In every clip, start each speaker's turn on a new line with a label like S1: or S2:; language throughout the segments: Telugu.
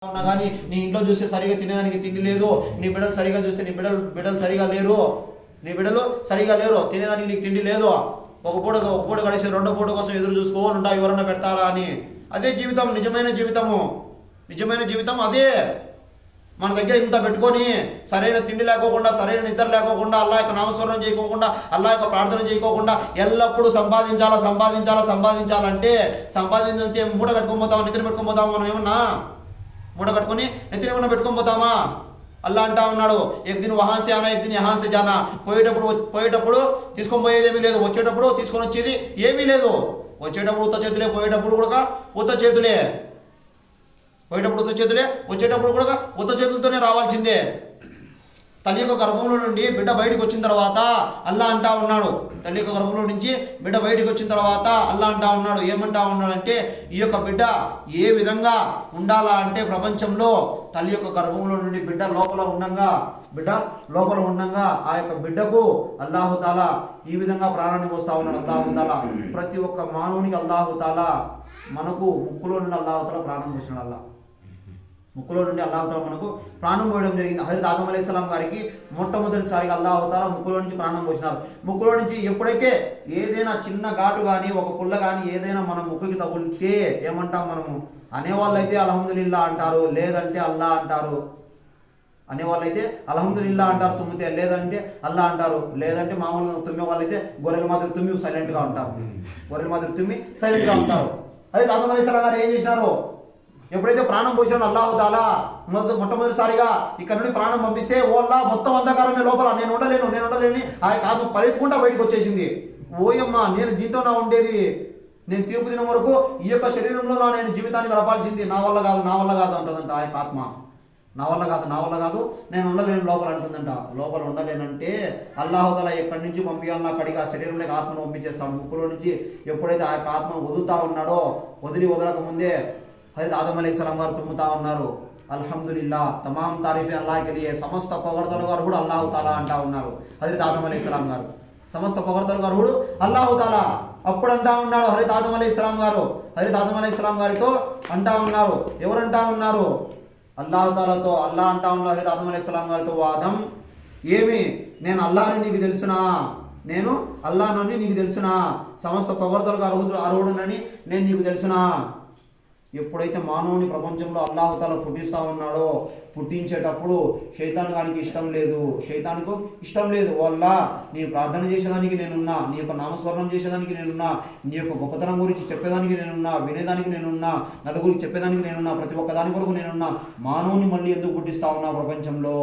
S1: ఉన్నా కానీ నీ ఇంట్లో చూస్తే సరిగా తినేదానికి తిండి లేదు, నీ బిడ్డలు సరిగా చూస్తే నీ బిడ్డలు సరిగా లేరు, నీ బిడ్డలు సరిగా లేరు, తినేదానికి నీకు తిండి లేదు, ఒక పూట గడిచి రెండో పూట కోసం ఎదురు చూసుకోని ఉంటావు ఎవరన్నా పెడతారా అని. అదే జీవితం, నిజమైన జీవితం అదే. మన దగ్గర ఇంత పెట్టుకొని సరైన తిండి లేకోకుండా, సరైన నిద్ర లేకోకుండా, అల్లా యొక్క నామస్మరణం చేయకోకుండా, అల్లా యొక్క ప్రార్థన చేయకోకుండా ఎల్లప్పుడూ సంపాదించాలంటే సంపాదించే మూట కట్టుకొని పోతాము, నిద్ర పెట్టుకొని పోతాము. మనం ఏమన్నా మూట కట్టుకొని నెత్తిన ఏమన్నా పెట్టుకొని పోతామా? అల్లా అంటా ఉన్నాడు, ఎక్ దిన్ వహాన్ సే ఆనా ఎక్ దిన్ యహాన్ సే జానా. పోయేటప్పుడు తీసుకొని పోయేది ఏమీ లేదు, వచ్చేటప్పుడు తీసుకొని వచ్చేది ఏమీ లేదు. వచ్చేటప్పుడు ఉత్త చేతులే, పోయేటప్పుడు కూడా ఉత్త చేతులే. పోయేటప్పుడు ఉత్త చేతులే, వచ్చేటప్పుడు కూడా ఉత్త చేతులతోనే రావాల్సిందే. తల్లి యొక్క గర్భంలో నుండి బిడ్డ బయటకు వచ్చిన తర్వాత అల్లా అంటా ఉన్నాడు, తల్లి యొక్క గర్భంలో నుంచి బిడ్డ బయటకు వచ్చిన తర్వాత అల్లా అంటా ఉన్నాడు, ఏమంటా ఉన్నాడంటే ఈ యొక్క బిడ్డ ఏ విధంగా ఉండాలా అంటే ప్రపంచంలో తల్లి యొక్క గర్భంలో నుండి బిడ్డ లోపల ఉండంగా ఆ యొక్క బిడ్డకు అల్లాహుతాలా ఈ విధంగా ప్రాణాన్ని పోస్తా ఉన్నాడు. అల్లాహుతాలా ప్రతి ఒక్క మానవునికి అల్లాహుతాలా మనకు ముక్కులో నుండి అల్లాహుతాలా ప్రాణం పోసినాడు. ముక్కులో నుండి అల్లాహుతాలా మనకు ప్రాణం పోయడం జరిగింది. హజరత్ ఆదం అలైహిస్సలాం గారికి మొట్టమొదటిసారిగా అల్లాహుతాలా ముక్కులో నుంచి ప్రాణం పోసినారు. ముక్కులో నుంచి ఎప్పుడైతే ఏదైనా చిన్న ఘాటు కానీ ఒక పుల్ల కానీ ఏదైనా మన ముక్కుకి తగులితే ఏమంటాం మనము? అనేవాళ్ళైతే అల్హమ్దులిల్లా అంటారు, లేదంటే అల్లా అంటారు. అనేవాళ్ళైతే అల్హమ్దులిల్లా అంటారు తుమ్మితే, లేదంటే అల్లా అంటారు. లేదంటే మామూలుగా తుమ్మే వాళ్ళైతే గొర్రెల మాదిరి తుమ్మి సైలెంట్గా ఉంటారు, సైలెంట్గా ఉంటారు. అదే ఆదం అలైహిస్సలాం గారు ఏం చేసినారు? ఎప్పుడైతే ప్రాణం పోసినారో అల్లాహుతాలా మొట్టమొదటిసారిగా ఇక్కడ నుండి ప్రాణం పంపిస్తే ఓల్లా మొత్తం అంధకారమే లోపల, నేను ఉండలేని ఆ యొక్క ఆత్మ పరిగెత్తుకుంటా బయటకు వచ్చేసింది. ఓయమ్మ, నేను దీంతో నా ఉండేది, నేను తీర్పు దినం వరకు ఈ యొక్క శరీరంలో నేను జీవితాన్ని గడపాల్సింది, నా వల్ల కాదు అంటుందంట ఆ యొక్క ఆత్మ. నా వల్ల కాదు నేను ఉండలేను లోపల అంటుందంట. లోపల ఉండలేనంటే అల్లాహుతాలా ఎక్కడి నుంచి పంపించాలన్నా అక్కడికి ఆ శరీరంలోకి ఆత్మను పంపించేస్తాడు. ముక్కులో నుంచి ఎప్పుడైతే ఆ యొక్క ఆత్మను వదులుతా ఉన్నాడో వదలక ముందే హజరత్ ఆదం అలైహిస్సలాం గారు తుమ్ముతా ఉన్నారు, అల్హమ్దులిల్లా తమాం తారీఫే అల్లాహ్కి లియే, సమస్త పొగడ్తలు గారు కూడా అల్లాహుతాలా అంటా ఉన్నారు. హజరత్ ఆదం అలైహిస్సలాం గారు సమస్త పొగడ్తలు గారు కూడా అల్లాహుతాలా అప్పుడు అంటా ఉన్నాడు. హజరత్ ఆదం అలైహిస్సలాం గారితో అంటా ఉన్నారు. ఎవరంటా ఉన్నారు? అల్లాహుతాలాతో. అల్లా అంటా ఉన్నారు హజరత్ ఆదం అలైహిస్సలాం గారితో, ఆదం ఏమి నేను అల్లాహని నీకు తెలుసునా? సమస్త పొగడ్తలకు అర్హుడనని నేను నీకు తెలుసునా? ఎప్పుడైతే మానవుని ప్రపంచంలో అల్లాహుతాలా పుట్టిస్తా ఉన్నాడో, పుట్టించేటప్పుడు శైతాను గానికి ఇష్టం లేదు వల్ల నీ ప్రార్థన చేసేదానికి నేనున్నా, నీ యొక్క నామస్మరణం చేసేదానికి నేనున్నా, నీ యొక్క గొప్పతనం గురించి చెప్పేదానికి నేనున్నా, వినేదానికి నేనున్నా, నలుగురికి చెప్పేదానికి నేనున్నా, ప్రతి ఒక్క దాని కొరకు నేనున్నా. మానవుని మళ్ళీ ఎందుకు పుట్టిస్తా ఉన్నావు ప్రపంచంలో?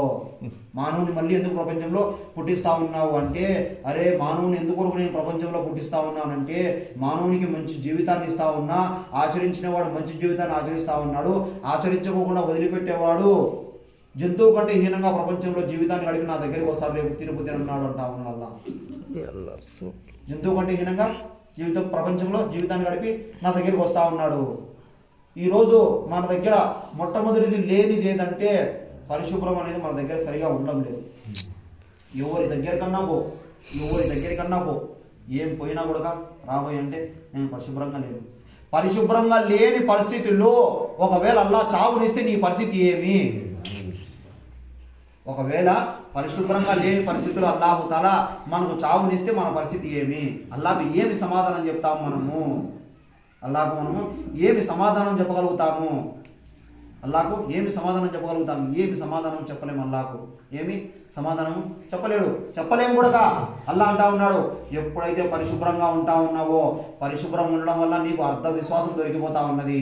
S1: పుట్టిస్తా ఉన్నావు అంటే, అరే మానవుని ఎందుకు కొరకు నేను ప్రపంచంలో పుట్టిస్తా ఉన్నానంటే మానవునికి మంచి జీవితాన్ని ఇస్తా ఉన్నా, ఆచరించిన వాడు మంచి జీవితాన్ని ఆచరిస్తా ఉన్నాడు, ఆచరించుకోకుండా వదిలిపెట్టేవాడు జంతువు కంటే హీనంగా ప్రపంచంలో జీవితాన్ని గడిపి నా దగ్గరికి వస్తాడు, లేకపోతే తిరుపతి అన్నాడు అంటా ఉన్నాడు. జంతువు కంటే హీనంగా ప్రపంచంలో జీవితాన్ని గడిపి నా దగ్గరికి వస్తా ఉన్నాడు. ఈరోజు మన దగ్గర మొట్టమొదటిది లేనిది ఏదంటే పరిశుభ్రం అనేది మన దగ్గర సరిగా ఉండడం లేదు. ఎవరి దగ్గరికన్నా పో ఏం పోయినా కూడా రాబోయే అంటే నేను పరిశుభ్రంగా లేని పరిస్థితుల్లో ఒకవేళ అల్లా చావునిస్తే నీ పరిస్థితి ఏమి? ఒకవేళ పరిశుభ్రంగా లేని పరిస్థితుల్లో అల్లాహుతాలా మనకు చావునిస్తే మన పరిస్థితి ఏమి? అల్లాహకు ఏమి సమాధానం చెప్తాము మనము? ఏమి సమాధానం చెప్పగలుగుతాము? ఏమి సమాధానం చెప్పలేము. అల్లాహకు ఏమి సమాధానం చెప్పలేము కూడా. అల్లా అంటా ఉన్నాడు, ఎప్పుడైతే పరిశుభ్రంగా ఉంటా ఉన్నావో, పరిశుభ్రం ఉండడం వల్ల నీకు అర్ధ విశ్వాసం దొరికిపోతా ఉన్నది.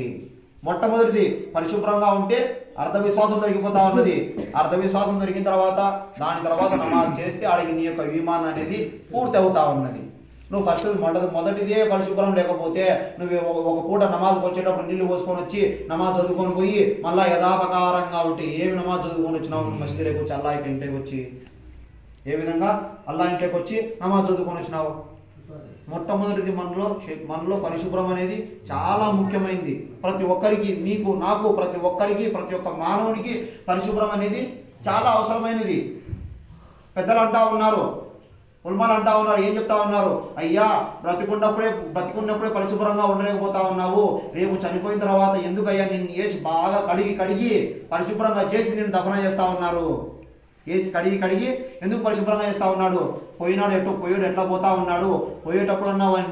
S1: మొట్టమొదటిది పరిశుభ్రంగా ఉంటే అర్ధ విశ్వాసం దొరికిపోతా ఉన్నది. అర్ధ విశ్వాసం దొరికిన తర్వాత దాని తర్వాత నమాజ్ చేస్తే ఆడికి నీ యొక్క ఈమాన్ అనేది పూర్తి అవుతా ఉన్నది. నువ్వు ఫస్ట్ మొదటిదే పరిశుభ్రం లేకపోతే నువ్వు ఒక పూట నమాజ్కి వచ్చేటప్పుడు నీళ్లు పోసుకొని వచ్చి నమాజ్ చదువుకొని పోయి మళ్ళీ యథాపకారంగా ఉంటే ఏమి నమాజ్ చదువుకొని వచ్చినావు? మసీదులోకి వచ్చి అల్లా ఇంటికి వచ్చి ఏ విధంగా అల్లా ఇంటికి వచ్చి నమాజ్ చదువుకొని వచ్చినావు? మొట్టమొదటిది మనలో పరిశుభ్రం అనేది చాలా ముఖ్యమైనది. ప్రతి ఒక్కరికి, మీకు నాకు, ప్రతి ఒక్క మానవునికి పరిశుభ్రం అనేది చాలా అవసరమైనది. పెద్దలు అంటా ఉన్నారు, ఉల్మాలు అంటా ఉన్నారు, ఏం చెప్తా ఉన్నారు? అయ్యా బ్రతికున్నప్పుడే పరిశుభ్రంగా ఉండలేకపోతా ఉన్నావు, రేపు చనిపోయిన తర్వాత ఎందుకయ్యా నిన్ను వేసి బాగా కడిగి పరిశుభ్రంగా చేసి నిన్ను దఫన చేస్తా ఉన్నారు. వేసి కడిగి ఎందుకు పరిశుభ్రంగా చేస్తా ఉన్నాడు? పోయాడు ఎట్లా పోతా ఉన్నాడు? పోయేటప్పుడన్నా వాడిని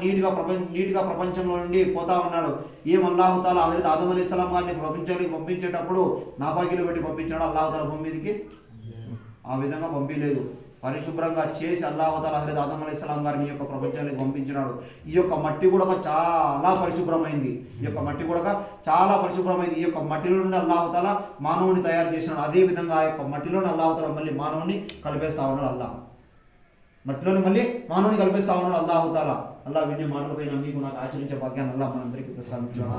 S1: నీట్గా ప్రపంచంలో నుండి పోతా ఉన్నాడు. ఏం అల్లాహుతాలా హజరత్ ఆదం అలైహిస్సలాం గారిని ప్రపంచానికి పంపించేటప్పుడు నాపాకిలు పెట్టి పంపించాడు అల్లాహుతాలా భూమి మీదకి? ఆ విధంగా పంపించలేదు. పరిశుభ్రంగా చేసి అల్లాహుతాలా హజరత్ ఆదం అలైహిస్సలాం గారిని ఈ యొక్క ప్రపంచానికి పంపించినాడు. ఈ యొక్క మట్టి కూడా చాలా పరిశుభ్రమైంది. ఈ యొక్క మట్టిలో నుండి అల్లాహుతాలా మానవుని తయారు చేసినాడు. అదే విధంగా ఆ యొక్క మట్టిలోని అల్లాహుతాలా మళ్ళీ మానవుని కలిపేస్తా ఉన్నాడు. మట్టిలోని మళ్ళీ మానవుని కల్పిస్తా ఉన్నాడు అల్లాహుతాలా. అల్లా వినే మాటలపై మీకు నాకు ఆచరించే భాగ్యాన్ని అల్లా మనందరికీ ప్రసాదించాడు.